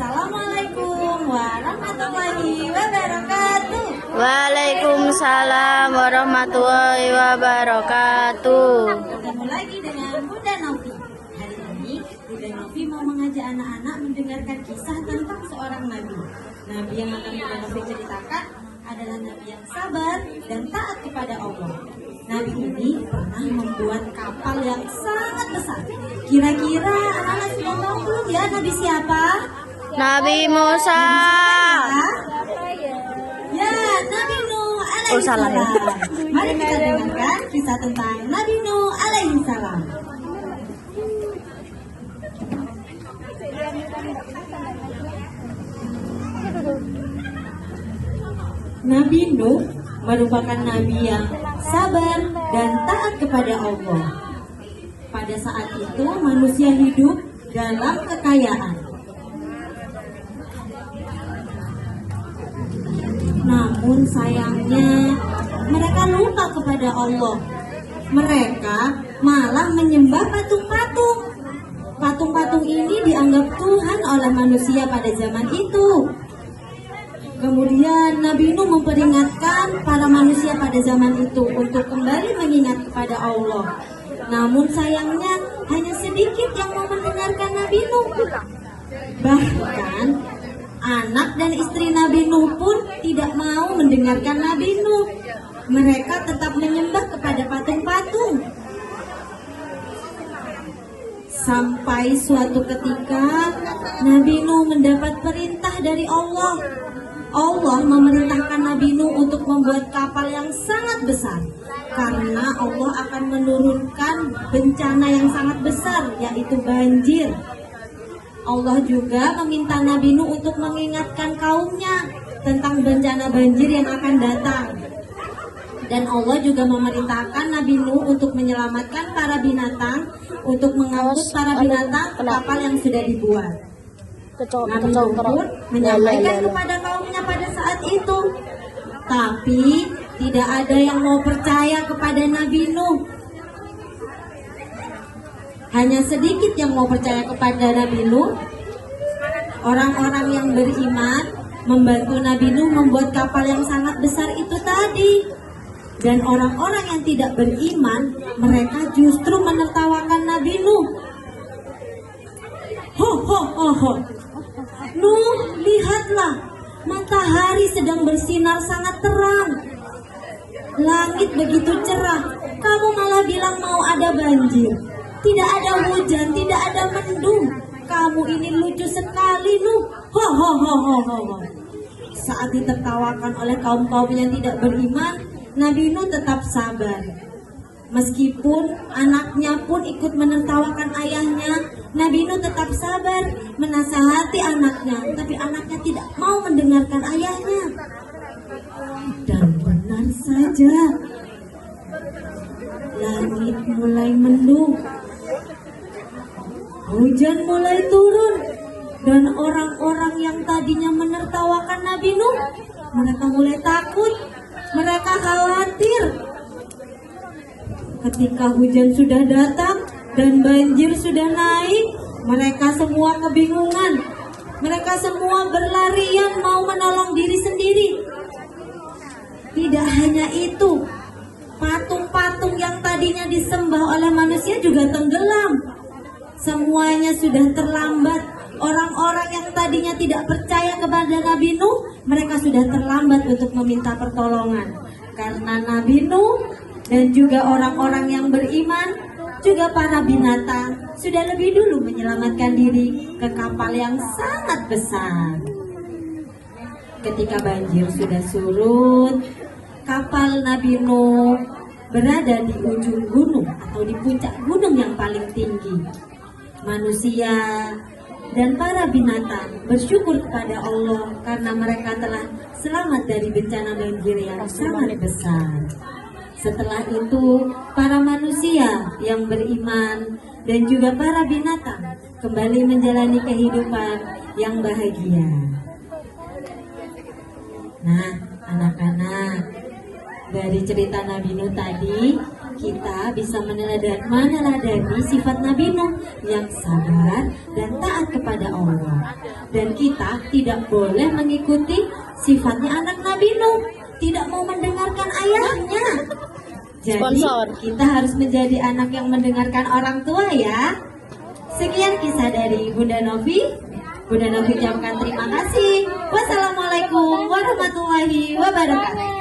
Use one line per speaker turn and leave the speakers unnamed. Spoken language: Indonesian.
Assalamualaikum warahmatullahi wabarakatuh.
Waalaikumsalam warahmatullahi wabarakatuh.
Ketemu lagi dengan Bunda Novi. Hari ini Bunda Novi mau mengajak anak-anak mendengarkan kisah tentang seorang nabi. Nabi yang akan Bunda Novi ceritakan adalah nabi yang sabar dan taat kepada Allah. Nabi ini pernah membuat kapal yang sangat besar. Kira-kira anak-anak sudah tahu belum ya nabi siapa?
Nabi Musa.
Ya, Nabi Nuh alaihi
salah ya.
salam. Mari kita dengarkan kisah tentang Nabi Nuh alaihi salam. Nabi Nuh merupakan nabi yang sabar dan taat kepada Allah. Pada saat itu manusia hidup dalam kekayaan. Namun sayangnya mereka lupa kepada Allah. Mereka malah menyembah patung-patung. Patung-patung ini dianggap Tuhan oleh manusia pada zaman itu. Kemudian Nabi Nuh memperingatkan para manusia pada zaman itu untuk kembali mengingat kepada Allah. Namun sayangnya hanya sedikit yang mau mendengarkan Nabi Nuh. Bahkan anak dan istri Nabi Nuh pun tidak mau mendengarkan Nabi Nuh. Mereka tetap menyembah kepada patung-patung. Sampai suatu ketika Nabi Nuh mendapat perintah dari Allah. Allah memerintahkan Nabi Nuh untuk membuat kapal yang sangat besar. Karena Allah akan menurunkan bencana yang sangat besar, yaitu banjir. Allah juga meminta Nabi Nuh untuk mengingatkan kaumnya tentang bencana banjir yang akan datang. Dan Allah juga memerintahkan Nabi Nuh untuk menyelamatkan para binatang, untuk mengangkut para binatang ke kapal yang sudah dibuat. Nabi Nuh pun menyampaikan kepada kaumnya pada saat itu. Tapi tidak ada yang mau percaya kepada Nabi Nuh. Hanya sedikit yang mau percaya kepada Nabi Nuh. Orang-orang yang beriman membantu Nabi Nuh membuat kapal yang sangat besar itu tadi. Dan orang-orang yang tidak beriman, mereka justru menertawakan Nabi Nuh. Ho ho ho ho. Nuh, lihatlah, matahari sedang bersinar sangat terang. Langit begitu cerah, kamu malah bilang mau ada banjir. Tidak ada hujan, tidak ada mendung. Kamu ini lucu sekali, Nuh. Ho ho ho ho ho. Saat ditertawakan oleh kaum-kaum yang tidak beriman, Nabi Nuh tetap sabar. Meskipun anaknya pun ikut menertawakan ayahnya, Nabi Nuh tetap sabar menasihati anaknya, tapi anaknya tidak mau mendengarkan ayahnya. Dan benar saja, langit mulai mendung, hujan mulai turun, dan orang-orang yang tadinya menertawakan Nabi Nuh, mereka mulai takut, mereka khawatir. Ketika hujan sudah datang dan banjir sudah naik, mereka semua kebingungan. Mereka semua berlarian mau menolong diri sendiri. Tidak hanya itu, patung-patung yang tadinya disembah oleh manusia juga tenggelam. Semuanya sudah terlambat. Orang-orang yang tadinya tidak percaya kepada Nabi Nuh, mereka sudah terlambat untuk meminta pertolongan. Karena Nabi Nuh dan juga orang-orang yang beriman, juga para binatang sudah lebih dulu menyelamatkan diri ke kapal yang sangat besar. Ketika banjir sudah surut, kapal Nabi Nuh berada di ujung gunung atau di puncak gunung yang paling tinggi. Manusia dan para binatang bersyukur kepada Allah karena mereka telah selamat dari bencana banjir yang sangat besar. Setelah itu, para manusia yang beriman dan juga para binatang kembali menjalani kehidupan yang bahagia. Nah, anak-anak, dari cerita Nabi Nuh tadi, kita bisa meneladani sifat Nabi Nuh yang sabar dan taat kepada Allah. Dan kita tidak boleh mengikuti sifatnya anak Nabi Nuh, tidak mau mendengarkan ayahnya. Jadi
Sponsor.
kita harus menjadi anak yang mendengarkan orang tua ya. Sekian kisah dari Bunda Novi. Bunda Novi ucapkan terima kasih. Wassalamualaikum warahmatullahi wabarakatuh.